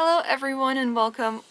Hello everyone and welcome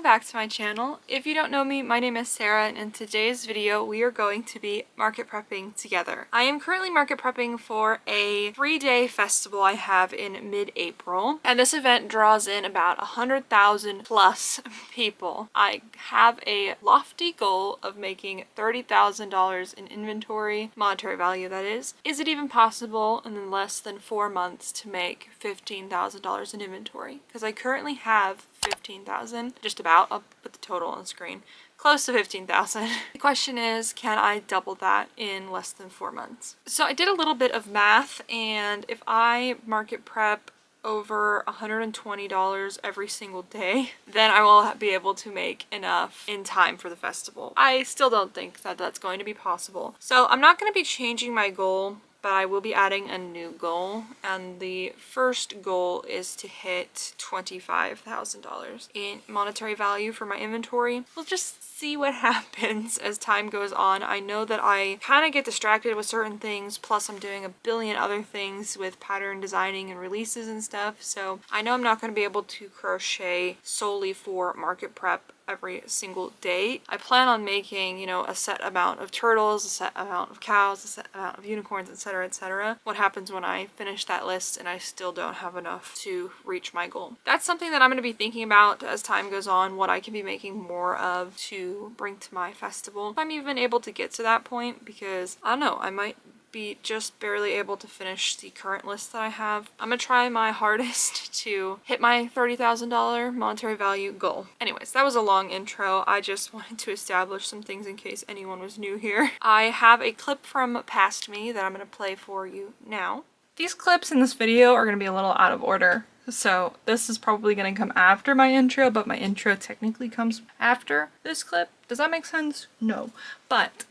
back to my channel. If you don't know me, my name is Sarah and in today's video we are going to be market prepping together. I am currently market prepping for a 3-day festival I have in mid-April, and this event draws in about 100,000 plus people. I have a lofty goal of making $30,000 in inventory, monetary value that is. Is it even possible in less than 4 months to make $15,000 in inventory? Because I currently have 15,000, just about. I'll put the total on the screen. Close to 15,000. The question is, can I double that in less than 4 months? So I did a little bit of math, and if I market prep over $120 every single day, then I will be able to make enough in time for the festival. I still don't think that that's going to be possible. So I'm not going to be changing my goal, but I will be adding a new goal, and the first goal is to hit $25,000 in monetary value for my inventory. We'll just see what happens as time goes on. I know that I kind of get distracted with certain things, plus I'm doing a billion other things with pattern designing and releases and stuff, so I know I'm not going to be able to crochet solely for market prep every single day. I plan on making, a set amount of turtles, a set amount of cows, a set amount of unicorns, etc., etc. What happens when I finish that list and I still don't have enough to reach my goal? That's something that I'm going to be thinking about as time goes on, what I can be making more of to bring to my festival. If I'm even able to get to that point, because I don't know, I might be just barely able to finish the current list that I have. I'm gonna try my hardest to hit my $30,000 monetary value goal. Anyways, that was a long intro. I just wanted to establish some things in case anyone was new here. I have a clip from Past Me that I'm gonna play for you now. These clips in this video are gonna be a little out of order, so this is probably gonna come after my intro, but my intro technically comes after this clip. Does that make sense? No. But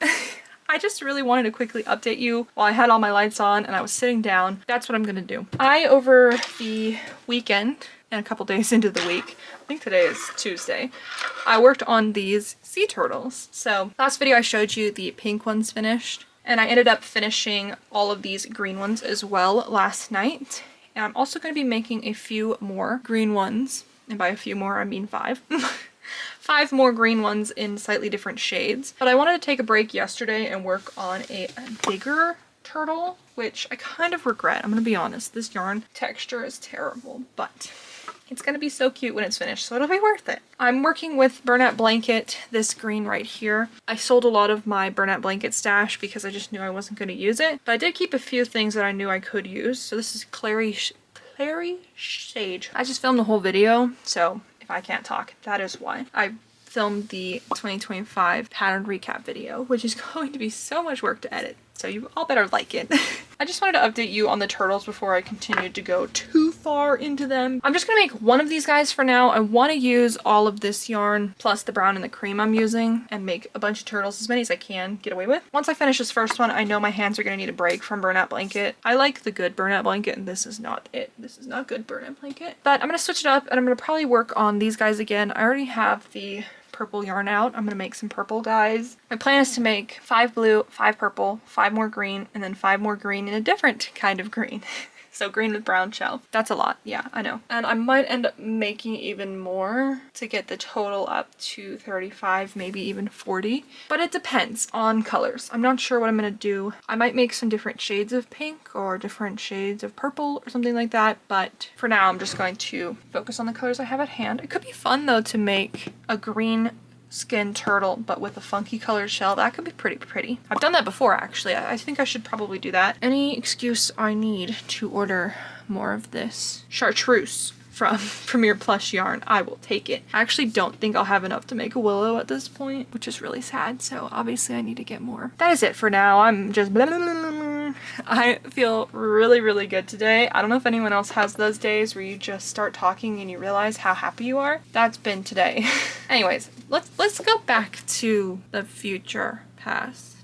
I just really wanted to quickly update you while I had all my lights on and I was sitting down. That's what I'm gonna do. Over the weekend and a couple days into the week, I think today is Tuesday, I worked on these sea turtles. So last video I showed you the pink ones finished, and I ended up finishing all of these green ones as well last night. And I'm also going to be making a few more green ones, and by a few more I mean 5. 5 more green ones in slightly different shades. But I wanted to take a break yesterday and work on a bigger turtle, which I kind of regret. I'm gonna be honest, this yarn texture is terrible, but it's gonna be so cute when it's finished, so it'll be worth it. I'm working with Burnout Blanket, this green right here. I sold a lot of my Burnout Blanket stash because I just knew I wasn't gonna use it, but I did keep a few things that I knew I could use. So this is Clary Sage. I just filmed the whole video, so if I can't talk, that is why. I filmed the 2025 pattern recap video, which is going to be so much work to edit, so you all better like it. I just wanted to update you on the turtles before I continued to go too far into them. I'm just gonna make one of these guys for now. I want to use all of this yarn plus the brown and the cream I'm using and make a bunch of turtles, as many as I can get away with. Once I finish this first one, I know my hands are gonna need a break from Burnout Blanket. I like the good Burnout Blanket, and this is not it. This is not good Burnout Blanket. But I'm gonna switch it up and I'm gonna probably work on these guys again. I already have the purple yarn out. I'm gonna make some purple guys. My plan is to make 5 blue, 5 purple, 5 more green, and then 5 more green in a different kind of green. So green with brown shell. That's a lot. Yeah, I know. And I might end up making even more to get the total up to 35, maybe even 40. But it depends on colors. I'm not sure what I'm gonna do. I might make some different shades of pink or different shades of purple or something like that. But for now, I'm just going to focus on the colors I have at hand. It could be fun though to make a green skin turtle but with a funky colored shell. That could be pretty pretty. I've done that before actually. I think I should probably do that. Any excuse I need to order more of this chartreuse from Premier Plush Yarn, I will take it. I actually don't think I'll have enough to make a willow at this point, which is really sad, so obviously I need to get more. That is it for now. I'm just blah, blah, blah, blah. I feel really, really good today. I don't know if anyone else has those days where you just start talking and you realize how happy you are. That's been today. Anyways, let's go back to the future, past,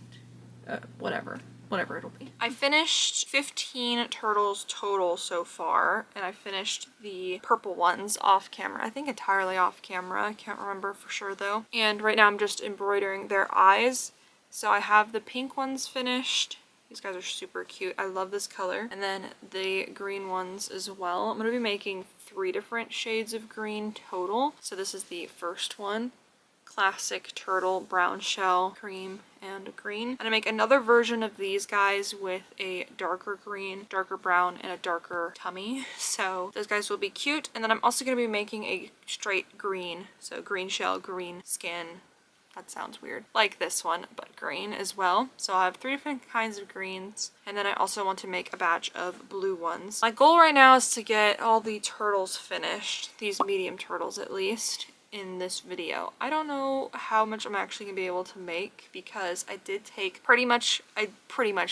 whatever it'll be. I finished 15 turtles total so far, and I finished the purple ones off camera. I think entirely off camera. I can't remember for sure though. And right now I'm just embroidering their eyes. So I have the pink ones finished, These guys are super cute. I love this color. And then the green ones as well. I'm going to be making 3 different shades of green total. So this is the first one. Classic turtle, brown shell, cream, and green. I'm gonna make another version of these guys with a darker green, darker brown, and a darker tummy. So those guys will be cute. And then I'm also gonna be making a straight green. So green shell, green skin. That sounds weird. Like this one, but green as well. So I have 3 different kinds of greens. And then I also want to make a batch of blue ones. My goal right now is to get all the turtles finished, these medium turtles at least, in this video. I don't know how much I'm actually gonna be able to make because I did take pretty much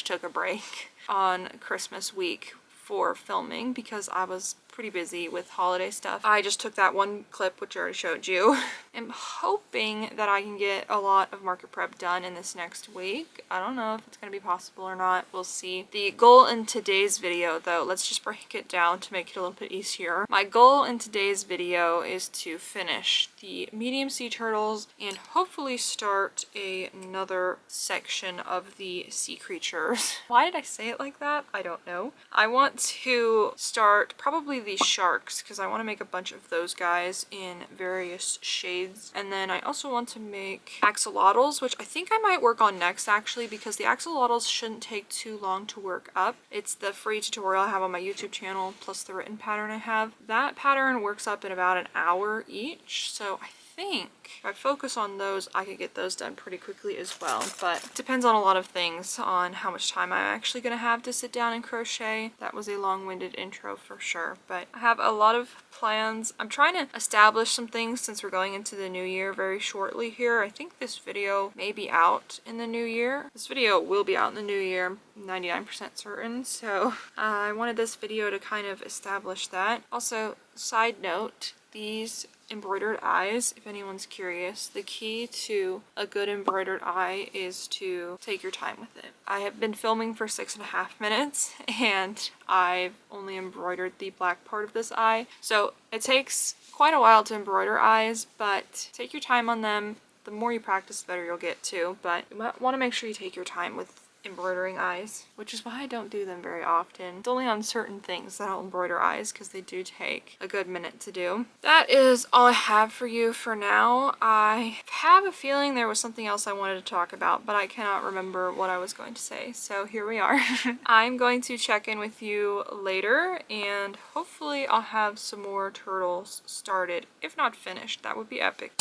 took a break on Christmas week for filming because I was pretty busy with holiday stuff. I just took that one clip, which I already showed you. I'm hoping that I can get a lot of market prep done in this next week. I don't know if it's going to be possible or not. We'll see. The goal in today's video, though, let's just break it down to make it a little bit easier. My goal in today's video is to finish the medium sea turtles and hopefully start another section of the sea creatures. Why did I say it like that? I don't know. I want to start probably the sharks because I want to make a bunch of those guys in various shades. And then I also want to make axolotls, which I think I might work on next actually because the axolotls shouldn't take too long to work up. It's the free tutorial I have on my YouTube channel plus the written pattern I have. That pattern works up in about an hour each, so I think if I focus on those, I could get those done pretty quickly as well. But it depends on a lot of things, on how much time I'm actually going to have to sit down and crochet. That was a long-winded intro for sure, but I have a lot of plans. I'm trying to establish some things since we're going into the new year very shortly here. I think this video may be out in the new year. This video will be out in the new year, I'm 99% certain. So I wanted this video to kind of establish that. Also, side note, these embroidered eyes, if anyone's curious, the key to a good embroidered eye is to take your time with it. I have been filming for 6.5 minutes and I've only embroidered the black part of this eye. So it takes quite a while to embroider eyes, but take your time on them. The more you practice, the better you'll get too. But you want to make sure you take your time with embroidering eyes, which is why I don't do them very often. It's only on certain things that I'll embroider eyes because they do take a good minute to do. That is all I have for you for now. I have a feeling there was something else I wanted to talk about, but I cannot remember what I was going to say, so here we are. I'm going to check in with you later and hopefully I'll have some more turtles started, if not finished. That would be epic.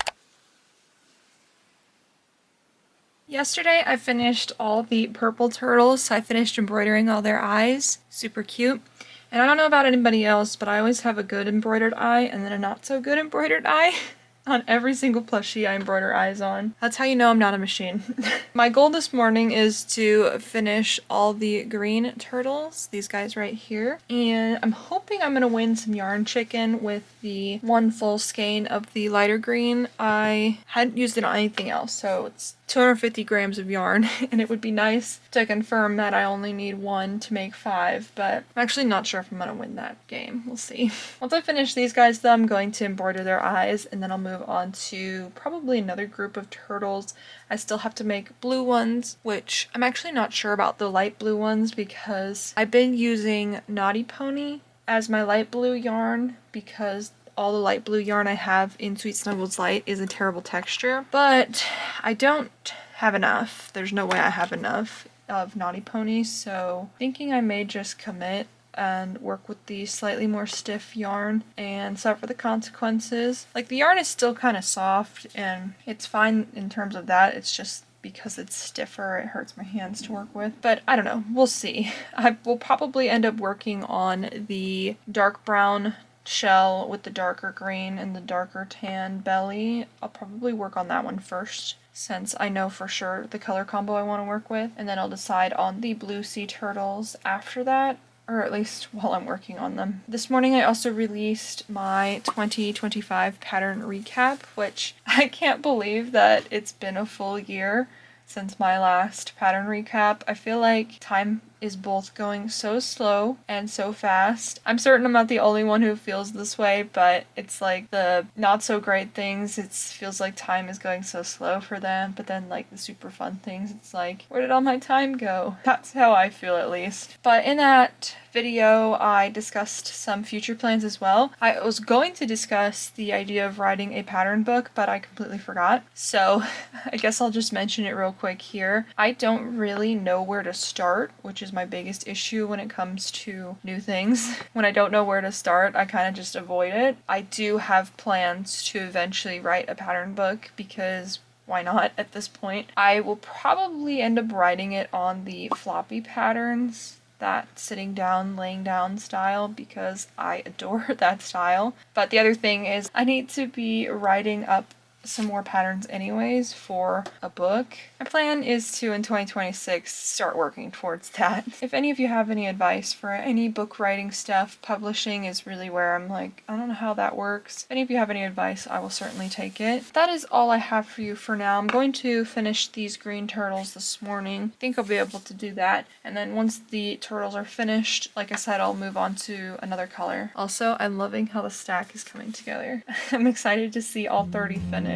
Yesterday I finished all the purple turtles, so I finished embroidering all their eyes. Super cute. And I don't know about anybody else, but I always have a good embroidered eye and then a not so good embroidered eye. On every single plushie I embroider eyes on. That's how you know I'm not a machine. My goal this morning is to finish all the green turtles, these guys right here. And I'm hoping I'm going to win some yarn chicken with the one full skein of the lighter green. I hadn't used it on anything else, so it's 250 grams of yarn, and it would be nice to confirm that I only need 1 to make 5, but I'm actually not sure if I'm gonna win that game. We'll see. Once I finish these guys though, I'm going to embroider their eyes, and then I'll move on to probably another group of turtles. I still have to make blue ones, which I'm actually not sure about the light blue ones because I've been using Naughty Pony as my light blue yarn because all the light blue yarn I have in Sweet Snuggles Light is a terrible texture, but I don't have enough. There's no way I have enough of Naughty Pony, so thinking I may just commit and work with the slightly more stiff yarn and suffer the consequences. Like, the yarn is still kind of soft and it's fine in terms of that. It's just because it's stiffer, it hurts my hands to work with. But I don't know, we'll see. I will probably end up working on the dark brown shell with the darker green and the darker tan belly. I'll probably work on that one first since I know for sure the color combo I want to work with, and then I'll decide on the blue sea turtles after that, or at least while I'm working on them. This morning I also released my 2025 pattern recap, which I can't believe that it's been a full year since my last pattern recap. I feel like time is both going so slow and so fast. I'm certain I'm not the only one who feels this way, but it's like the not so great things, it feels like time is going so slow for them, but then like the super fun things, it's like, where did all my time go? That's how I feel at least. But in that video, I discussed some future plans as well. I was going to discuss the idea of writing a pattern book, but I completely forgot. So I guess I'll just mention it real quick here. I don't really know where to start, which is my biggest issue when it comes to new things. When I don't know where to start, I kind of just avoid it. I do have plans to eventually write a pattern book because why not at this point? I will probably end up writing it on the floppy patterns, that sitting down, laying down style, because I adore that style. But the other thing is I need to be writing up some more patterns anyways for a book. My plan is to, in 2026, start working towards that. If any of you have any advice for any book writing stuff, publishing is really where I'm like, I don't know how that works. If any of you have any advice, I will certainly take it. That is all I have for you for now. I'm going to finish these green turtles this morning. I think I'll be able to do that. And then once the turtles are finished, like I said, I'll move on to another color. Also, I'm loving how the stack is coming together. I'm excited to see all 30 finished.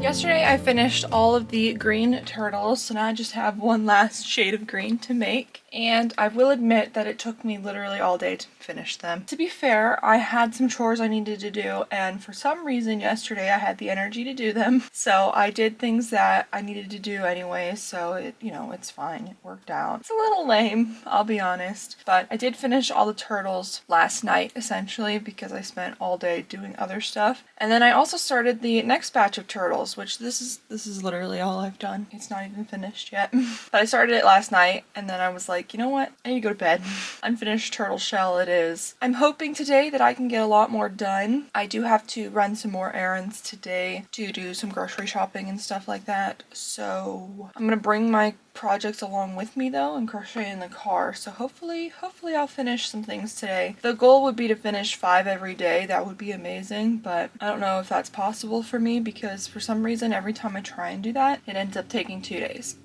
Yesterday I finished all of the green turtles, so now I just have one last shade of green to make, and I will admit that it took me literally all day to finish them. To be fair, I had some chores I needed to do, and for some reason yesterday I had the energy to do them, so I did things that I needed to do anyway, so it's fine. It worked out. It's a little lame, I'll be honest, but I did finish all the turtles last night, essentially, because I spent all day doing other stuff. And then I also started the next batch of turtles, which this is literally all I've done. It's not even finished yet. But I started it last night, and then I was like, you know what? I need to go to bed. Unfinished turtle shell it is. I'm hoping today that I can get a lot more done. I do have to run some more errands today to do some grocery shopping and stuff like that. So I'm gonna bring my projects along with me though and crochet in the car, so hopefully I'll finish some things today. The goal would be to finish 5 every day. That would be amazing, but I don't know if that's possible for me because for some reason every time I try and do that it ends up taking 2 days.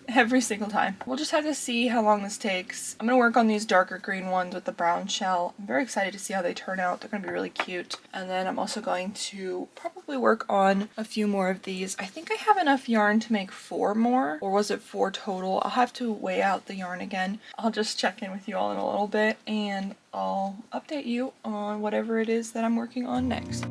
Every single time. We'll just have to see how long this takes. I'm gonna work on these darker green ones with the brown shell. I'm very excited to see how they turn out. They're gonna be really cute. And then I'm also going to probably work on a few more of these. I think I have enough yarn to make 4 more, or was it 4 total? I'll have to weigh out the yarn again. I'll just check in with you all in a little bit and I'll update you on whatever it is that I'm working on next.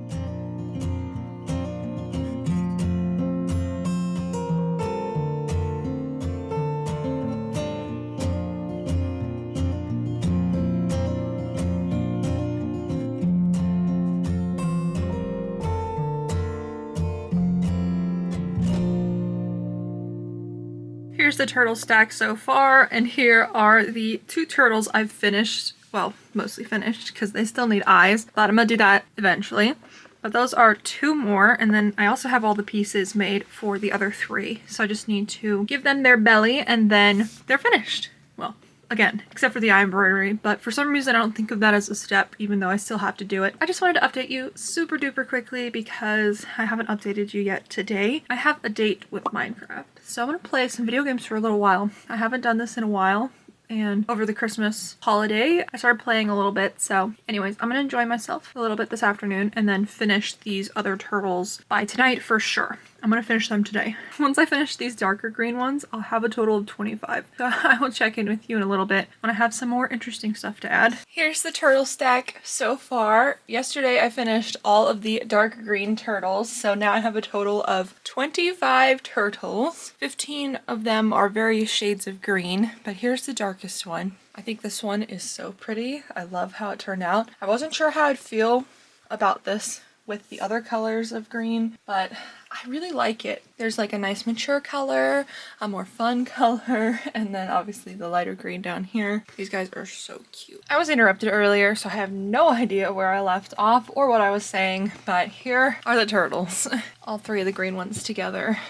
Here's the turtle stack so far, and here are the 2 turtles I've finished. Well, mostly finished because they still need eyes, but I'm gonna do that eventually. But those are 2 more, and then I also have all the pieces made for the other 3. So I just need to give them their belly and then they're finished. Well, again, except for the eye embroidery, but for some reason I don't think of that as a step, even though I still have to do it. I just wanted to update you super duper quickly because I haven't updated you yet today. I have a date with Minecraft. So I'm gonna play some video games for a little while. I haven't done this in a while, and over the Christmas holiday I started playing a little bit. So anyways, I'm gonna enjoy myself a little bit this afternoon and then finish these other turtles by tonight for sure. I'm gonna finish them today. Once I finish these darker green ones, I'll have a total of 25. So I will check in with you in a little bit when I have some more interesting stuff to add. Here's the turtle stack so far. Yesterday I finished all of the dark green turtles, so now I have a total of 25 turtles. 15 of them are various shades of green, but here's the darkest one. I think this one is so pretty. I love how it turned out. I wasn't sure how I'd feel about this with the other colors of green, but I really like it. There's like a nice mature color, a more fun color, and then obviously the lighter green down here. These guys are so cute. I was interrupted earlier, so I have no idea where I left off or what I was saying, but here are the turtles. All three of the green ones together.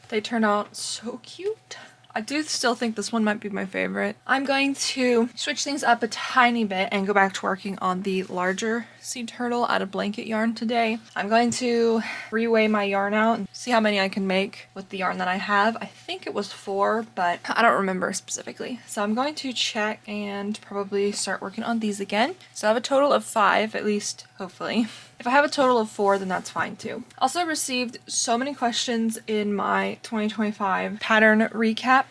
They turn out so cute. I do still think this one might be my favorite. I'm going to switch things up a tiny bit and go back to working on the larger seed turtle out of blanket yarn today. I'm going to reweigh my yarn out and see how many I can make with the yarn that I have. I think it was 4, but I don't remember specifically. So I'm going to check and probably start working on these again. So I have a total of 5, at least, hopefully. If I have a total of 4, then that's fine too. Also received so many questions in my 2025 pattern recap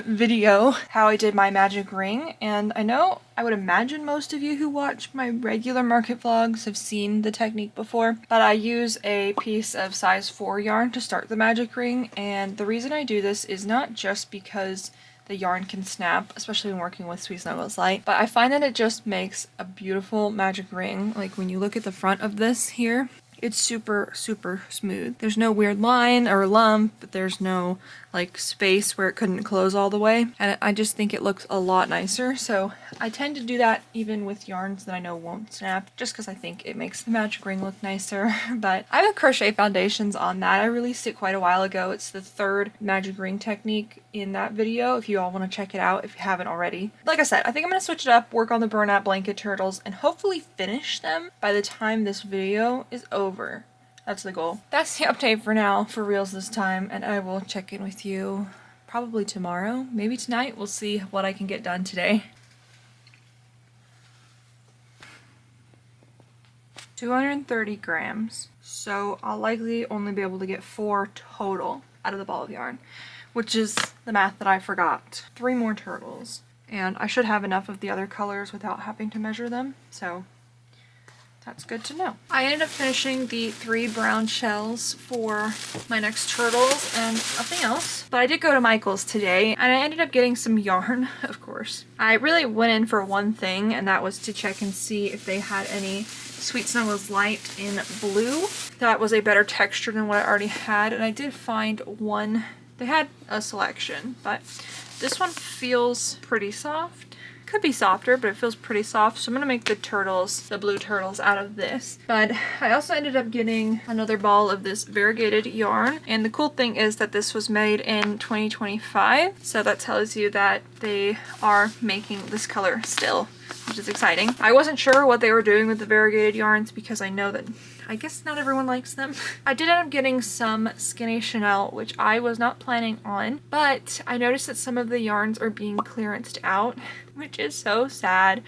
video, how I did my magic ring, and I would imagine most of you who watch my regular market vlogs have seen the technique before, but I use a piece of size 4 yarn to start the magic ring, and the reason I do this is not just because the yarn can snap, especially when working with Sweet Snuggles Light, but I find that it just makes a beautiful magic ring. Like when you look at the front of this here, it's super, super smooth. There's no weird line or lump, but there's no like space where it couldn't close all the way. And I just think it looks a lot nicer. So I tend to do that even with yarns that I know won't snap, just because I think it makes the magic ring look nicer. But I have crochet foundations on that. I released it quite a while ago. It's the 3rd magic ring technique in that video if you all want to check it out if you haven't already. Like I said, I think I'm going to switch it up, work on the burnout blanket turtles, and hopefully finish them by the time this video is over. That's the goal. That's the update for now, for reals this time, and I will check in with you probably tomorrow, maybe tonight. We'll see what I can get done today. 230 grams, so I'll likely only be able to get 4 total out of the ball of yarn, which is the math that I forgot. 3 more turtles, and I should have enough of the other colors without having to measure them, so that's good to know. I ended up finishing the 3 brown shells for my next turtles and nothing else. But I did go to Michael's today and I ended up getting some yarn, of course. I really went in for one thing, and that was to check and see if they had any Sweet Snuggles Light in blue. That was a better texture than what I already had, and I did find one. They had a selection, but this one feels pretty soft. Could be softer, but it feels pretty soft, so I'm gonna make the turtles, the blue turtles, out of this. But I also ended up getting another ball of this variegated yarn, and the cool thing is that this was made in 2025, so that tells you that they are making this color still, which is exciting. I wasn't sure what they were doing with the variegated yarns because I know that I guess not everyone likes them. I did end up getting some Skinny Chanel, which I was not planning on, but I noticed that some of the yarns are being clearanced out, which is so sad.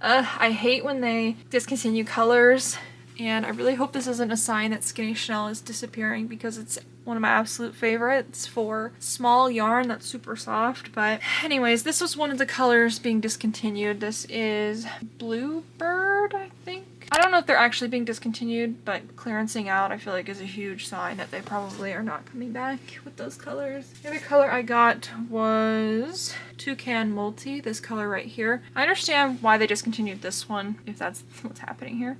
I hate when they discontinue colors, and I really hope this isn't a sign that Skinny Chanel is disappearing because it's one of my absolute favorites for small yarn that's super soft. But anyways, this was one of the colors being discontinued. This is Bluebird, I think. I don't know if they're actually being discontinued, but clearancing out I feel like is a huge sign that they probably are not coming back with those colors. The other color I got was Toucan Multi, this color right here. I understand why they discontinued this one, if that's what's happening here,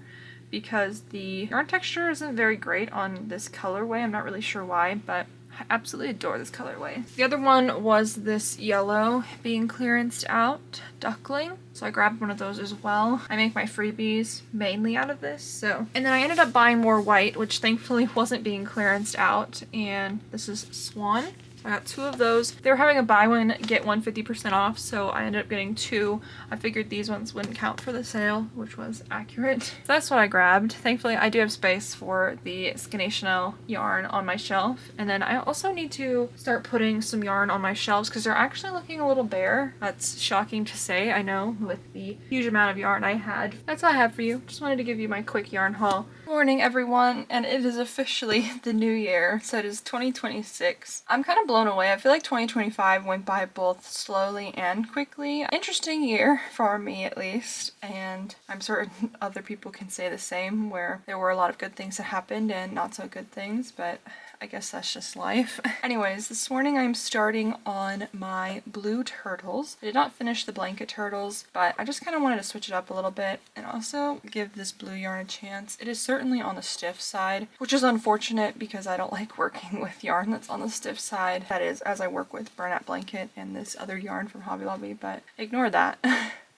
because the yarn texture isn't very great on this colorway. I'm not really sure why, but I absolutely adore this colorway. The other one was this yellow being clearanced out, Duckling. So I grabbed one of those as well. I make my freebies mainly out of this, so. And then I ended up buying more white, which thankfully wasn't being clearanced out, and this is Swan. I got 2 of those. They were having a buy one, get one 50% off, so I ended up getting 2. I figured these ones wouldn't count for the sale, which was accurate. So that's what I grabbed. Thankfully, I do have space for the Skinny Chanel yarn on my shelf. And then I also need to start putting some yarn on my shelves because they're actually looking a little bare. That's shocking to say, I know, with the huge amount of yarn I had. That's all I have for you. Just wanted to give you my quick yarn haul. Good morning, everyone, and it is officially the new year, so it is 2026. I'm kind of blown away. I feel like 2025 went by both slowly and quickly. Interesting year for me, at least, and I'm certain other people can say the same, where there were a lot of good things that happened and not so good things, but I guess that's just life. Anyways, this morning I'm starting on my blue turtles. I did not finish the blanket turtles, but I just kind of wanted to switch it up a little bit and also give this blue yarn a chance. It is certainly on the stiff side, which is unfortunate because I don't like working with yarn that's on the stiff side. That is, as I work with burnout blanket and this other yarn from Hobby Lobby, but ignore that.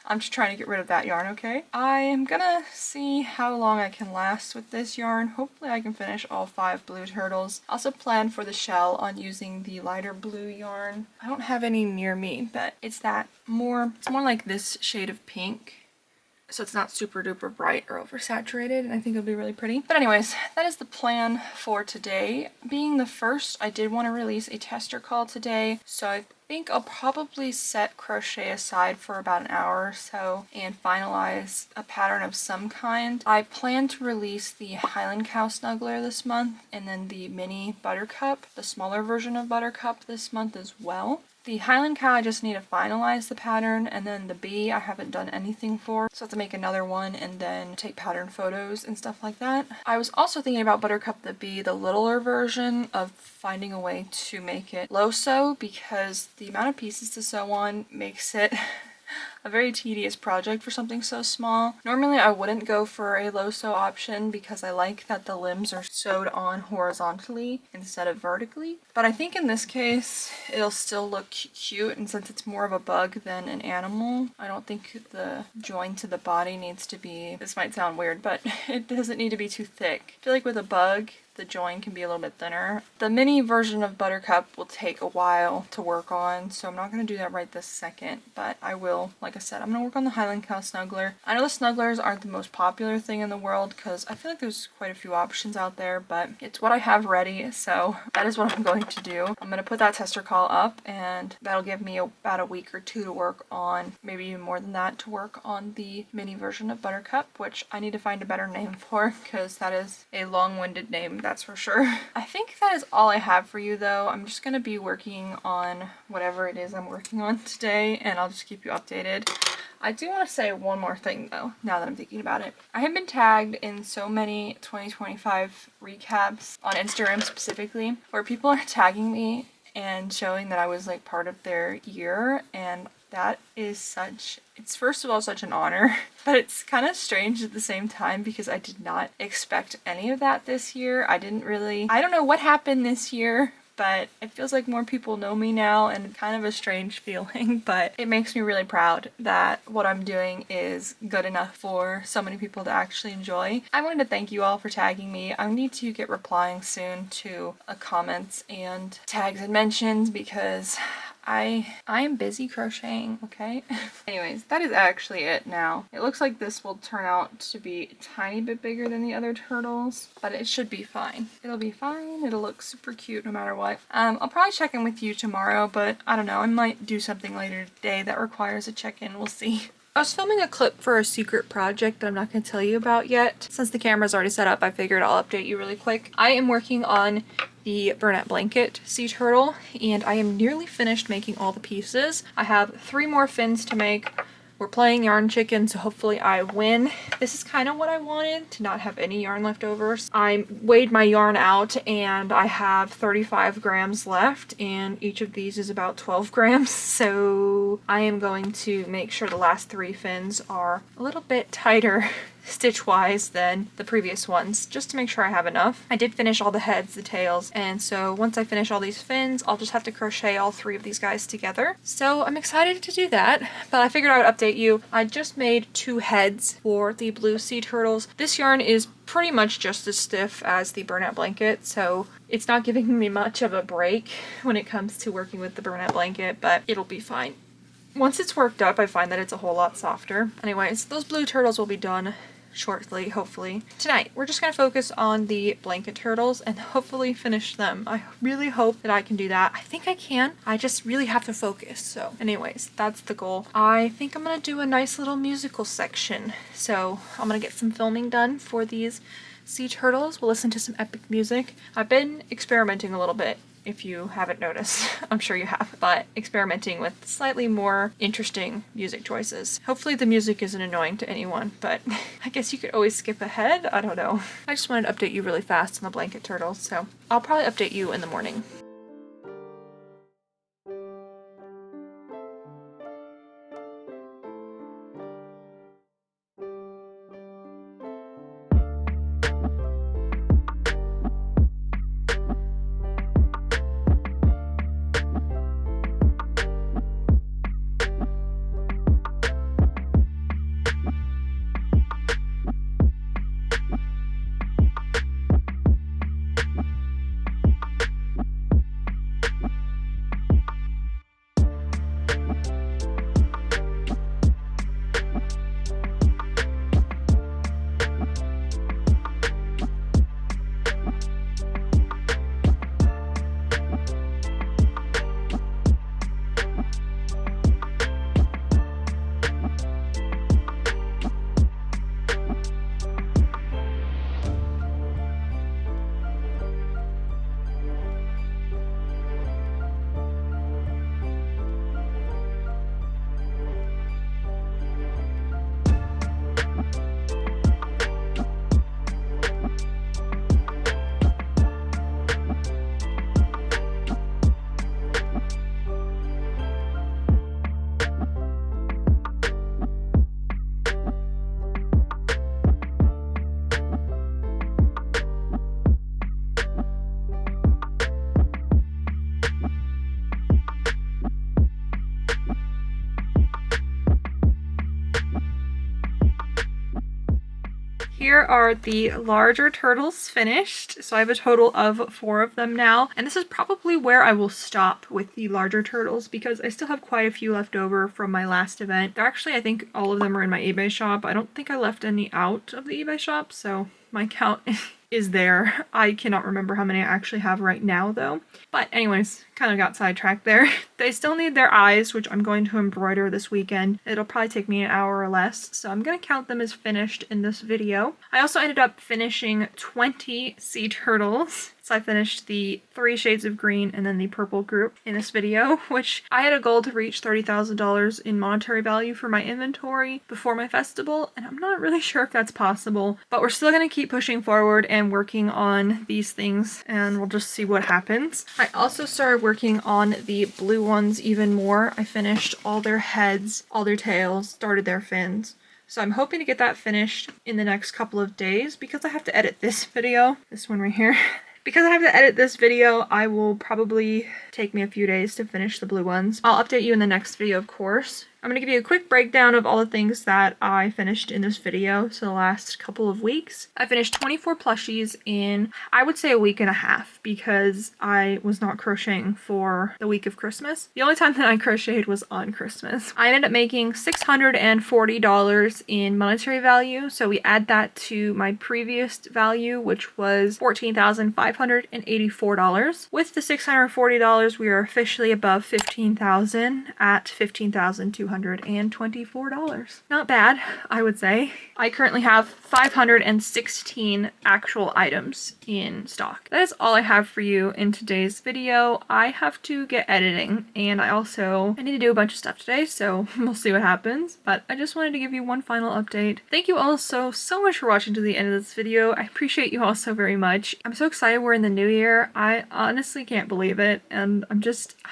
I'm just trying to get rid of that yarn, okay? I am gonna see how long I can last with this yarn. Hopefully I can finish all 5 blue turtles. I also plan for the shell on using the lighter blue yarn. I don't have any near me, but it's more like this shade of pink. So it's not super duper bright or oversaturated, and I think it'll be really pretty. But anyways, that is the plan for today. Being the first, I did want to release a tester call today, so I think I'll probably set crochet aside for about an hour or so and finalize a pattern of some kind. I plan to release the Highland Cow Snuggler this month, and then the mini Buttercup, the smaller version of Buttercup, this month as well. The Highland Cow, I just need to finalize the pattern, and then the bee I haven't done anything for, so I have to make another one and then take pattern photos and stuff like that. I was also thinking about Buttercup the bee, the littler version, of finding a way to make it low sew, because the amount of pieces to sew on makes it a very tedious project for something so small. Normally I wouldn't go for a low sew option because I like that the limbs are sewed on horizontally instead of vertically. But I think in this case it'll still look cute, and since it's more of a bug than an animal, I don't think the join to the body needs to be, this might sound weird, but it doesn't need to be too thick. I feel like with a bug, the join can be a little bit thinner. The mini version of Buttercup will take a while to work on, so I'm not going to do that right this second, but I will, like I said, I'm going to work on the Highland Cow Snuggler. I know the snugglers aren't the most popular thing in the world because I feel like there's quite a few options out there, but it's what I have ready, so that is what I'm going to do. I'm going to put that tester call up, and that'll give me about a week or 2 to work on, maybe even more than that, to work on the mini version of Buttercup, which I need to find a better name for because that is a long-winded name, that's for sure. I think that is all I have for you though. I'm just going to be working on whatever it is I'm working on today, and I'll just keep you updated. I do want to say one more thing though, now that I'm thinking about it. I have been tagged in so many 2025 recaps on Instagram specifically, where people are tagging me and showing that I was like part of their year, and that is it's first of all such an honor, but it's kind of strange at the same time because I did not expect any of that this year. I don't know what happened this year, but it feels like more people know me now, and kind of a strange feeling, but it makes me really proud that what I'm doing is good enough for so many people to actually enjoy. I wanted to thank you all for tagging me. I need to get replying soon to comments and tags and mentions because I am busy crocheting, okay? Anyways, that is actually it now. It looks like this will turn out to be a tiny bit bigger than the other turtles, but it should be fine. It'll be fine. It'll look super cute no matter what. I'll probably check in with you tomorrow, but I don't know. I might do something later today that requires a check-in. We'll see. I was filming a clip for a secret project that I'm not going to tell you about yet. Since the camera's already set up, I figured I'll update you really quick. I am working on the burnout blanket sea turtle, and I am nearly finished making all the pieces. I have 3 more fins to make. We're playing yarn chicken, so hopefully I win. This is kind of what I wanted, to not have any yarn left over. I weighed my yarn out and I have 35 grams left, and each of these is about 12 grams. So I am going to make sure the last 3 fins are a little bit tighter stitch-wise than the previous ones, just to make sure I have enough. I did finish all the heads, the tails, and so once I finish all these fins, I'll just have to crochet all 3 of these guys together. So I'm excited to do that, but I figured I would update you. I just made 2 heads for the blue sea turtles. This yarn is pretty much just as stiff as the burnout blanket, so it's not giving me much of a break when it comes to working with the burnout blanket, but it'll be fine. Once it's worked up, I find that it's a whole lot softer. Anyways, those blue turtles will be done shortly, hopefully. Tonight, we're just gonna focus on the blanket turtles and hopefully finish them. I really hope that I can do that. I think I can. I just really have to focus. So anyways, that's the goal. I think I'm gonna do a nice little musical section. So I'm gonna get some filming done for these sea turtles. We'll listen to some epic music. I've been experimenting a little bit, if you haven't noticed. I'm sure you have, but experimenting with slightly more interesting music choices. Hopefully the music isn't annoying to anyone, but I guess you could always skip ahead. I don't know. I just wanted to update you really fast on the blanket turtles, so I'll probably update you in the morning. Here are the larger turtles finished. So I have a total of 4 of them now. And this is probably where I will stop with the larger turtles because I still have quite a few left over from my last event. They're actually, I think all of them are in my eBay shop. I don't think I left any out of the eBay shop, so my count is there. I cannot remember how many I actually have right now though. But anyways, kind of got sidetracked there. They still need their eyes, which I'm going to embroider this weekend. It'll probably take me an hour or less, so I'm going to count them as finished in this video. I also ended up finishing 20 sea turtles. So I finished the 3 shades of green and then the purple group in this video, which I had a goal to reach $30,000 in monetary value for my inventory before my festival, and I'm not really sure if that's possible, but we're still going to keep pushing forward and working on these things, and we'll just see what happens. I also started working on the blue ones even more. I finished all their heads, all their tails, started their fins. So I'm hoping to get that finished in the next couple of days because I have to edit this video, this one right here. Because I have to edit this video, I will probably take me a few days to finish the blue ones. I'll update you in the next video, of course. I'm going to give you a quick breakdown of all the things that I finished in this video, so the last couple of weeks. I finished 24 plushies in, I would say, a week and a half because I was not crocheting for the week of Christmas. The only time that I crocheted was on Christmas. I ended up making $640 in monetary value, so we add that to my previous value, which was $14,584. With the $640, we are officially above $15,000 at $15,224. Not bad, I would say. I currently have 516 actual items in stock. That is all I have for you in today's video. I have to get editing, and I need to do a bunch of stuff today, so we'll see what happens. But I just wanted to give you one final update. Thank you all so much for watching to the end of this video. I appreciate you all so very much. I'm so excited we're in the new year. I honestly can't believe it, and I'm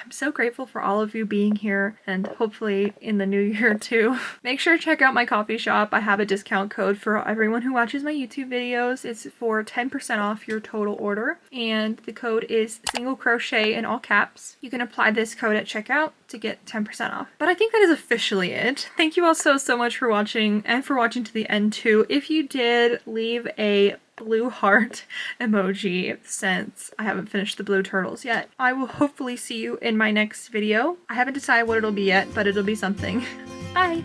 so grateful for all of you being here, and hopefully in the new year too. Make sure to check out my coffee shop. I have a discount code for everyone who watches my YouTube videos. It's for 10% off your total order, and the code is single crochet in all caps. You can apply this code at checkout to get 10% off. But I think that is officially it. Thank you all so much for watching, and for watching to the end too. If you did, leave a blue heart emoji since I haven't finished the blue turtles yet. I will hopefully see you in my next video. I haven't decided what it'll be yet, but it'll be something. Bye!